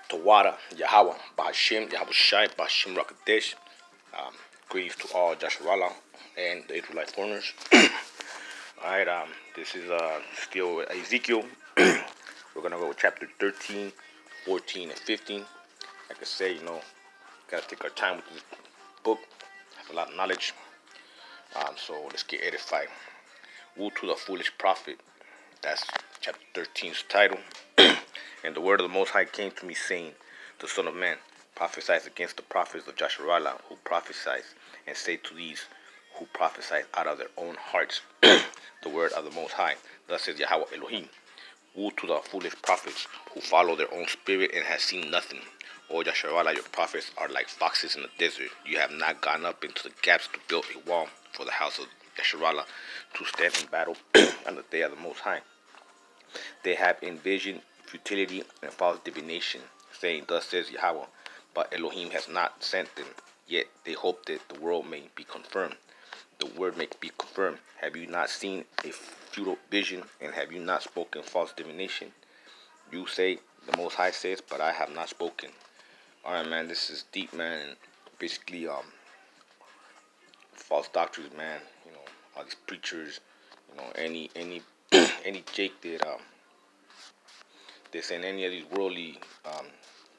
Tawada, Yahweh, Bahashim, Yahushai, Bahashim Rakadesh. Greetings to all Jasharala and the Israelite foreigners. Alright, this is still Ezekiel. We're going to go with chapter 13, 14, and 15. Like I say, got to take our time with this book. Have a lot of knowledge. So let's get edified. Woe to the foolish prophet. That's chapter 13's title. And the word of the Most High came to me, saying, the Son of Man, prophesies against the prophets of Jasharala, who prophesies, and say to these who prophesy out of their own hearts the word of the Most High. Thus says Yahweh Elohim. Woe to the foolish prophets who follow their own spirit and have seen nothing. O Jasharala, your prophets are like foxes in the desert. You have not gone up into the gaps to build a wall for the house of Jasharala to stand in battle on the day of the Most High. They have envisioned futility and false divination, saying, thus says Yahweh, but Elohim has not sent them, yet they hope that the world may be confirmed. The word may be confirmed. Have you not seen a futile vision, and have you not spoken false divination? You say, the Most High says, but I have not spoken. Alright, man, this is deep, man, and basically, false doctrines, man, all these preachers, any Jake that, this and any of these worldly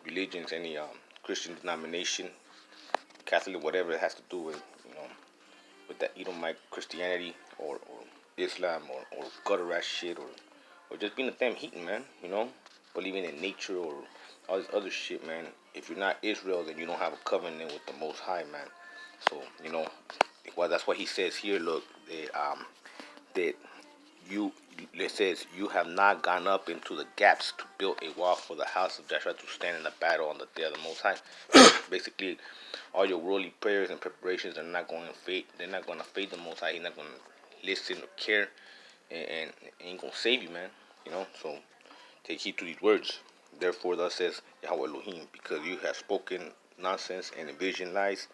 religions, any Christian denomination, Catholic, whatever it has to do with, with that Edomite Christianity or Islam or gutter rat shit or just being a damn heathen, man, believing in nature or all this other shit, man. If you're not Israel, then you don't have a covenant with the Most High, man. So, well, that's what he says here, look, that it says, you have not gone up into the gaps to build a wall for the house of Joshua to stand in the battle on the day of the Most High. Basically, all your worldly prayers and preparations are not going to fade. They're not going to fade the Most High. He's not going to listen or care, and ain't going to save you, man. So take heed to these words. Therefore, thus says Yahweh Elohim, because you have spoken nonsense and envisioned lies,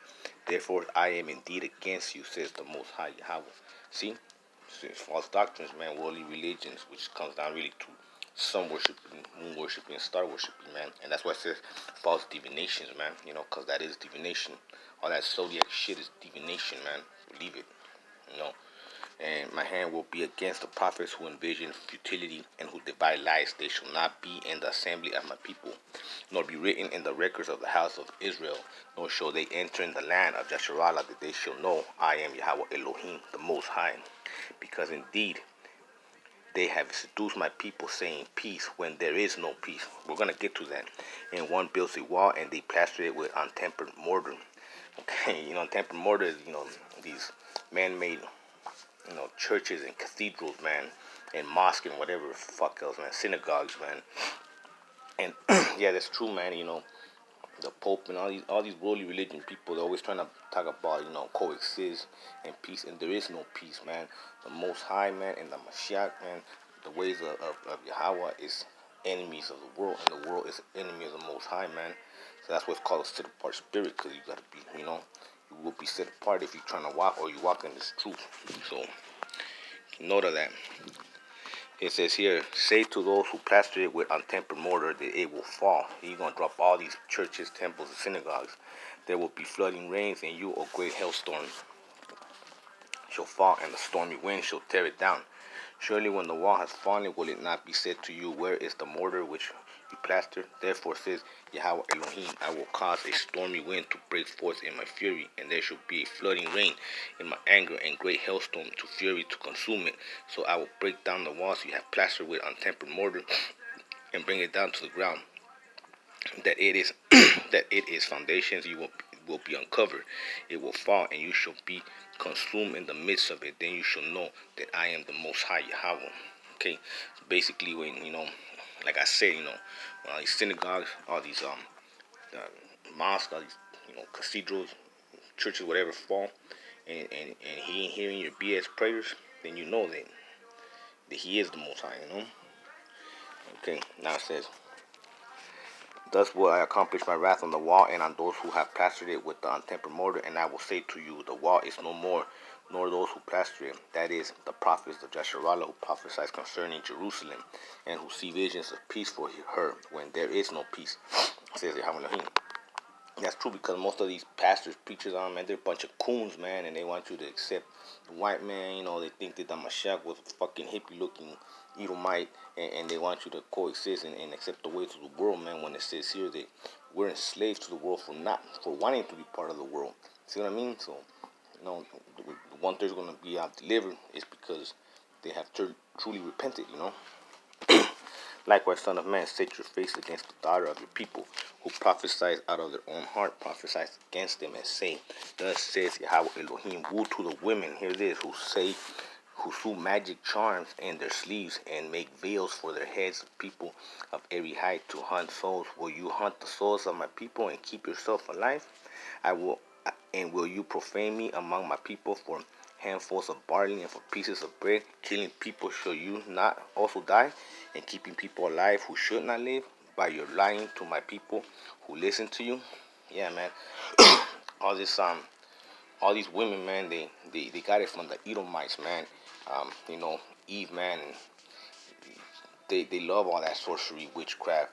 therefore I am indeed against you, says the Most High Yahweh. See? False doctrines, man, worldly religions, which comes down really to sun worshiping, moon worshiping, star worshiping, man. And that's why it says false divinations, man, because that is divination. All that zodiac shit is divination, man. Believe it, And my hand will be against the prophets who envision futility and who divide lies. They shall not be in the assembly of my people, nor be written in the records of the house of Israel, nor shall they enter in the land of Jasharala, that they shall know I am Yahweh Elohim, the Most High. Because indeed, they have seduced my people, saying peace when there is no peace. We're going to get to that. And one builds a wall, and they plaster it with untempered mortar. Okay, untempered mortar is, these man-made, churches and cathedrals, man, and mosques and whatever fuck else, man, synagogues, man. And yeah, that's true, man. The Pope and all these worldly religion people, they're always trying to talk about, coexist and peace, and there is no peace, man. The Most High, man, and the Mashiach, man, the ways of Yahweh is enemies of the world, and the world is enemy of the Most High, man. So that's what's called a set apart spirit, because you gotta be, you will be set apart if you're trying to walk, or you walk in this truth. So note of that. It says here, say to those who plaster it with untempered mortar that it will fall. You're going to drop all these churches, temples, and synagogues. There will be flooding rains, and you, a great hailstorm, shall fall, and the stormy wind shall tear it down. Surely when the wall has fallen, will it not be said to you, where is the mortar which you plaster? Therefore says Yahweh Elohim, I will cause a stormy wind to break forth in my fury, and there shall be a flooding rain in my anger, and great hailstorm to fury to consume it. So I will break down the walls you have plastered with untempered mortar, and bring it down to the ground. That it is foundations, you will be uncovered. It will fall, and you shall be consumed in the midst of it. Then you shall know that I am the Most High Yahweh. Okay, so basically, when like I said, when all these synagogues, all these mosques, all these cathedrals, churches, whatever fall, and he ain't hearing your BS prayers, then you know that he is the Most High. Okay, now it says, thus will I accomplish my wrath on the wall and on those who have plastered it with the untempered mortar, and I will say to you, the wall is no more, nor those who plaster it, that is, the prophets of Jasharala, who prophesy concerning Jerusalem, and who see visions of peace for her when there is no peace. says Yahweh Elohim. That's true because most of these pastors, preachers, man, they're a bunch of coons, man, and they want you to accept the white man. They think that the Mashiach was a fucking hippie-looking Edomite, and they want you to coexist and accept the ways of the world, man. When it says here that we're enslaved to the world for wanting to be part of the world. See what I mean? So, the one third is going to be delivered is because they have truly repented. Likewise, son of man, set your face against the daughter of your people, who prophesies out of their own heart, prophesies against them, and say, thus says Yahweh Elohim, woe to the women, hear this, who sew magic charms in their sleeves, and make veils for their heads, of people of every height, to hunt souls. Will you hunt the souls of my people, and keep yourself alive? And will you profane me among my people for handfuls of barley and for pieces of bread? Killing people, shall you not also die? And keeping people alive who should not live? By your lying to my people who listen to you? Yeah, man. all these women, man, they got it from the Edomites, man. Eve, man, they love all that sorcery, witchcraft,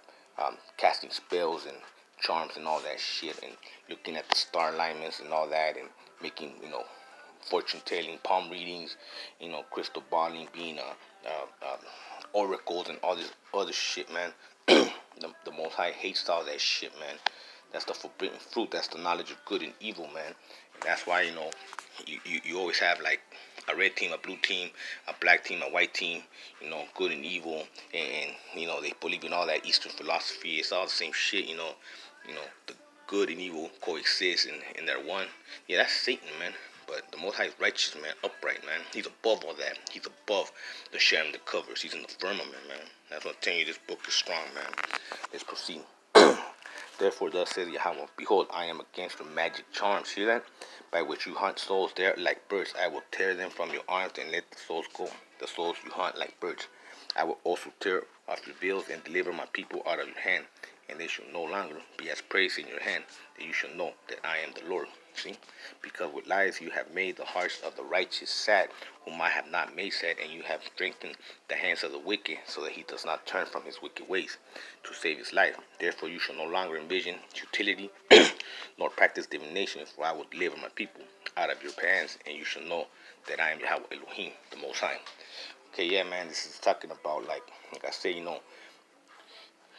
casting spells and charms and all that shit, and looking at the star alignments and all that, and making, fortune telling, palm readings, crystal balling, being oracles and all this other shit, man. The Most High hates all that shit, man. That's the forbidden fruit. That's the knowledge of good and evil, man. And that's why, you always have like a red team, a blue team, a black team, a white team, good and evil, and they believe in all that Eastern philosophy. It's all the same shit, the good and evil coexist and they're one. Yeah, that's Satan, man. But the Most High is righteous, man, upright, man. He's above all that. He's above the sharing the covers. He's in the firmament, man. That's what I'm telling you. This book is strong, man. Let's proceed. Therefore, thus says Yahweh, behold, I am against your magic charms. See that? By which you hunt souls there like birds. I will tear them from your arms and let the souls go. The souls you hunt like birds. I will also tear off your veils and deliver my people out of your hand. And they shall no longer be as praise in your hand, that you shall know that I am the Lord. See? Because with lies you have made the hearts of the righteous sad, whom I have not made sad, and you have strengthened the hands of the wicked, so that he does not turn from his wicked ways to save his life. Therefore you shall no longer envision futility, nor practice divination, for I will deliver my people out of your hands, and you shall know that I am Yahweh Elohim, the Most High. Okay, yeah, man, this is talking about, like I say,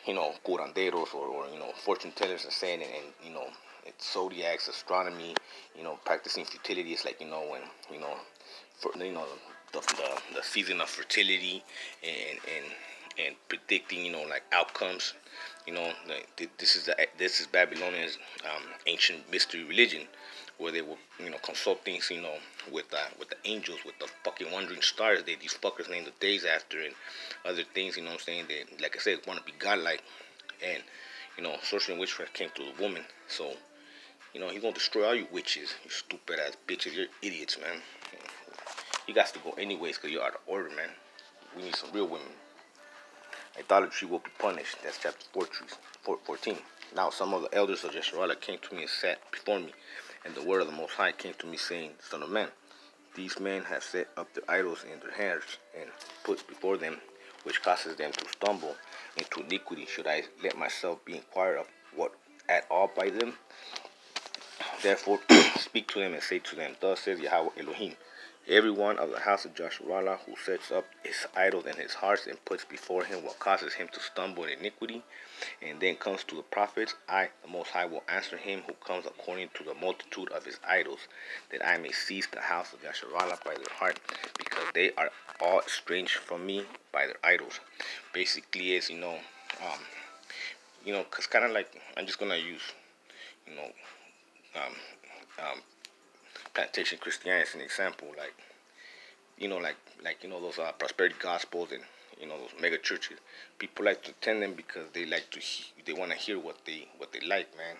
curanderos or fortune tellers are saying, and it's zodiacs, astronomy, practicing futility. It's like, when, the season of fertility and predicting, like outcomes. This is Babylonian's ancient mystery religion, where they will consult things with the angels, with the fucking wandering stars. These fuckers name the days after, and other things. What I'm saying? They, like I said, want to be godlike, and sorcery and witchcraft came through the woman. So he's gonna destroy all you witches, you stupid ass bitches. You're idiots, man. You got to go anyways, because you're out of order, man. We need some real women. Idolatry will be punished. That's chapter 14. Now some of the elders of Yesharallah came to me and sat before me, and the word of the Most High came to me, saying, Son of man, these men have set up their idols in their hands, and put before them, which causes them to stumble into iniquity. Should I let myself be inquired of what at all by them? Therefore speak to them and say to them, thus says Yahweh Elohim, every one of the house of Joshua who sets up his idols in his heart and puts before him what causes him to stumble in iniquity, and then comes to the prophets, I, the Most High, will answer him who comes according to the multitude of his idols, that I may seize the house of Joshua by their heart, because they are all estranged from me by their idols. Basically, is because kind of like, I'm just gonna use plantation Christianity as an example, like those prosperity gospels and those mega churches. People like to attend them because they want to hear what they like, man,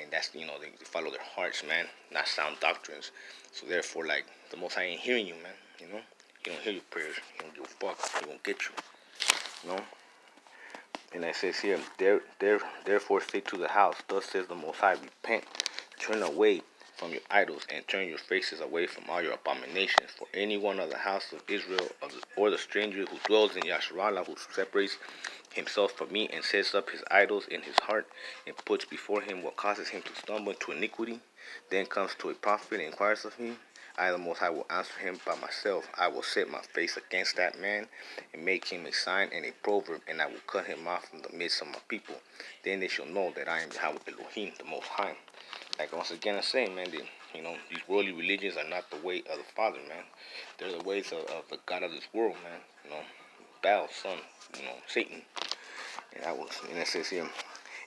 and that's they follow their hearts, man, not sound doctrines. So therefore, like, the Most High ain't hearing you, man. He don't hear your prayers. He don't give a fuck. He won't get you. And it says here, therefore say to the house, thus says the Most High, repent, turn away from your idols, and turn your faces away from all your abominations. For any one of the house of Israel or the stranger who dwells in Yasharallah, who separates himself from me, and sets up his idols in his heart, and puts before him what causes him to stumble into iniquity, then comes to a prophet and inquires of me, I, the Most High, will answer him by myself. I will set my face against that man, and make him a sign and a proverb, and I will cut him off from the midst of my people. Then they shall know that I am Yahweh Elohim, the Most High. Like once again I say, man, that, these worldly religions are not the way of the Father, man. They're the ways of the God of this world, man. Baal, son, Satan. And it says here,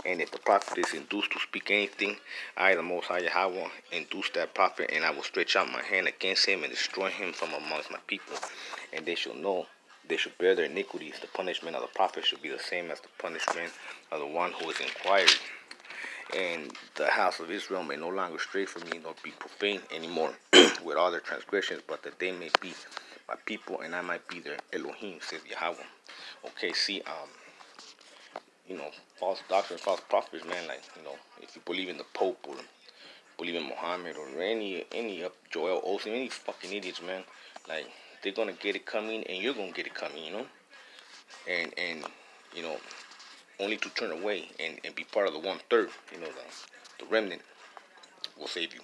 and if the prophet is induced to speak anything, I, the Most High Yahweh, induce that prophet, and I will stretch out my hand against him and destroy him from amongst my people. And they shall know, they shall bear their iniquities. The punishment of the prophet shall be the same as the punishment of the one who is inquired. And the house of Israel may no longer stray from me, nor be profane anymore with all their transgressions, but that they may be my people, and I might be their Elohim, says Yahweh. Okay, see, false doctrine, false prophets, man, like, if you believe in the Pope or believe in Muhammad or any Joel Osteen, any fucking idiots, man, like, they're gonna get it coming, and you're gonna get it coming, and only to turn away and be part of the 1/3, the remnant will save you.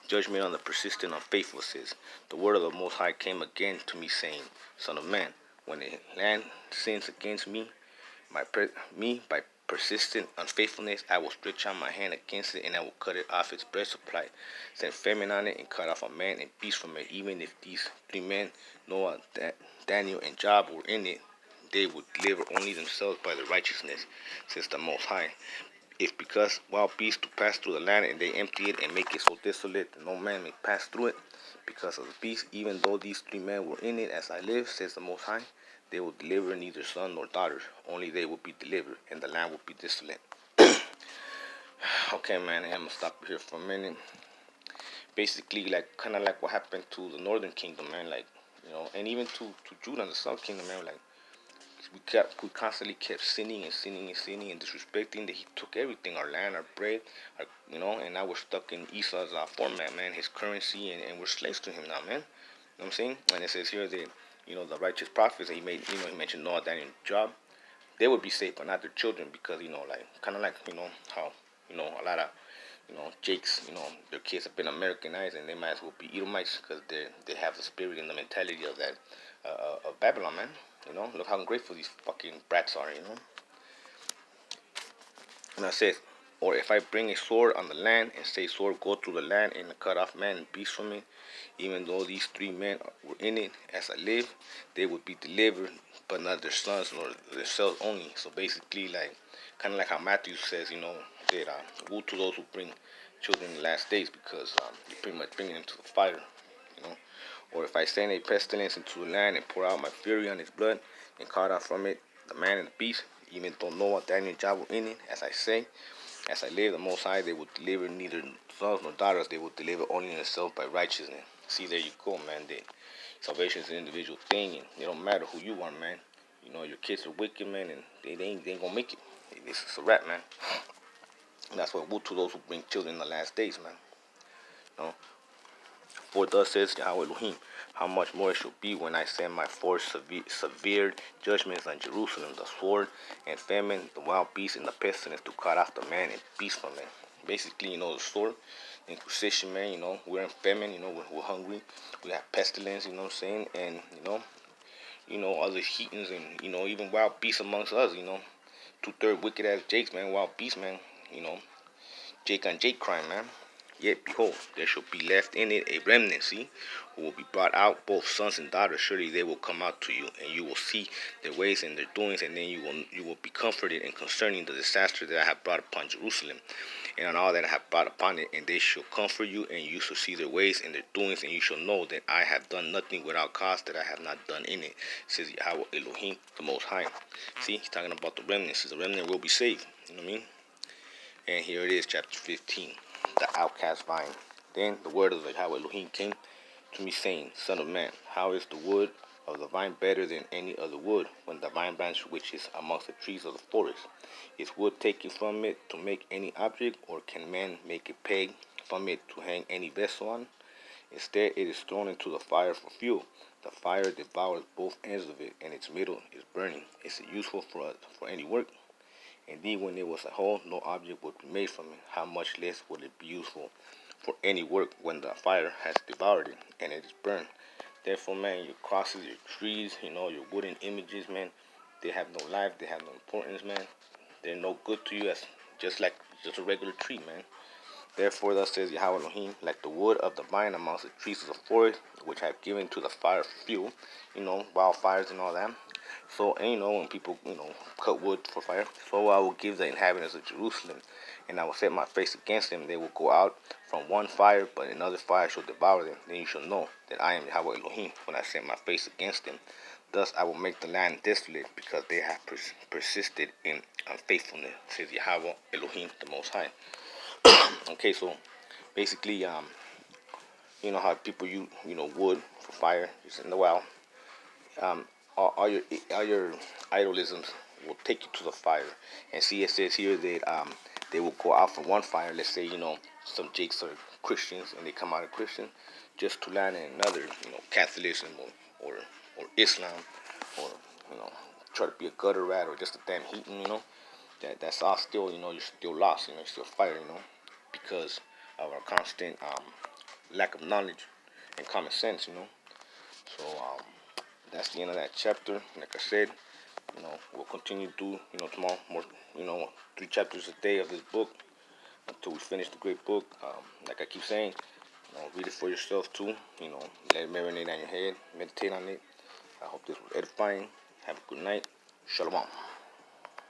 Judgment on the persistent unfaithful says, the word of the Most High came again to me, saying, Son of man, when a land sins against me, by persistent unfaithfulness, I will stretch out my hand against it, and I will cut it off its bread supply, send famine on it, and cut off a man and beast from it. Even if these 3 men, Noah, Daniel, and Job, were in it, they would deliver only themselves by their righteousness, says the Most High. If because wild beasts do pass through the land, and they empty it and make it so desolate that no man may pass through it, because of the beast, even though these 3 men were in it, as I live, says the Most High, they will deliver neither son nor daughter, only they will be delivered, and the land will be desolate. Okay, man, I'm gonna stop here for a minute. Basically, kind of like what happened to the northern kingdom, man, and even to Judah and the southern kingdom, man, we constantly kept sinning and sinning and sinning and disrespecting that he took everything, our land, our bread, and now we're stuck in Esau's format, man, his currency, and we're slaves to him now, man. You know what I'm saying? And it says here that, the righteous prophets that he made, he mentioned Noah, Daniel, and Job, they would be saved, but not their children, because, kind of like, how, a lot of, Jakes, their kids have been Americanized, and they might as well be Edomites, because they have the spirit and the mentality of that, of Babylon, man. Look how ungrateful these fucking brats are, And I says, or if I bring a sword on the land, and say, sword, go through the land, and cut off man and beast from it, even though these 3 men were in it, as I live, they would be delivered, but not their sons nor themselves only. So basically, kind of like how Matthew says, that woe to those who bring children in the last days, because you're pretty much bringing them to the fire, Or if I send a pestilence into the land and pour out my fury on its blood, and cut off from it the man and the beast, even though Noah, Daniel, and Job were in it, as I say, as I live, the Most High, they will deliver neither sons nor daughters, they will deliver only themselves by righteousness. See, there you go, man. Salvation is an individual thing, and it don't matter who you are, man. Your kids are wicked, man, and they ain't gonna make it. This is a rap, man. And that's what woe to those who bring children in the last days, man. For thus says Yahweh Elohim, how much more it shall be when I send my force severe judgments on Jerusalem, the sword and famine, the wild beast, and the pestilence, to cut off the man and beast from it. Basically, the sword, Inquisition, man, we're in famine, we're hungry, we have pestilence, you know what I'm saying, and, other heathens, and, even wild beasts amongst us, 2/3 wicked ass Jakes, man, wild beasts, man, Jake on Jake crime, man. Yet, behold, there shall be left in it a remnant, see, who will be brought out, both sons and daughters. Surely they will come out to you, and you will see their ways and their doings, and then you will be comforted in concerning the disaster that I have brought upon Jerusalem, and on all that I have brought upon it. And they shall comfort you, and you shall see their ways and their doings, and you shall know that I have done nothing without cause that I have not done in it, says Yahweh Elohim, the Most High. See, he's talking about the remnant. Says the remnant will be saved. You know what I mean? And here it is, chapter 15, the Outcast vine. Then the word of the Yahweh Elohim came to me, saying, Son of man, how is the wood of the vine better than any other wood, when the vine branch which is amongst the trees of the forest? Is wood taken from it to make any object, or can man make a peg from it to hang any vessel on? Instead, it is thrown into the fire for fuel. The fire devours both ends of it, and its middle is burning. Is it useful for any work? Indeed, when it was a whole, no object would be made from it. How much less will it be useful for any work when the fire has devoured it and it is burned? Therefore, man, your crosses, your trees, your wooden images, man, they have no life, they have no importance, man. They're no good to you as just a regular tree, man. Therefore, thus says Yahweh Elohim, like the wood of the vine amongst the trees of the forest, which I have given to the fire for fuel, wildfires and all that. So, and when people, cut wood for fire, so I will give the inhabitants of Jerusalem, and I will set my face against them. They will go out from one fire, but another fire shall devour them. Then you shall know that I am Yahweh Elohim when I set my face against them. Thus I will make the land desolate, because they have persisted in unfaithfulness, says Yahweh Elohim, the Most High. Okay, so basically, you know how people use wood for fire just in the wild. All your idolisms will take you to the fire. And see, it says here that they will go out from one fire. Let's say some jakes are Christians and they come out of Christian just to land in another, Catholicism or Islam, or try to be a gutter rat or just a damn heathen. That's all still, you're still lost, you're still fire, because of our constant lack of knowledge and common sense. So that's the end of that chapter. Like I said, we'll continue to do, tomorrow more, 3 chapters a day of this book until we finish the great book. Like I keep saying, read it for yourself too. Let it marinate on your head, meditate on it. I hope this was edifying. Have a good night. Shalom.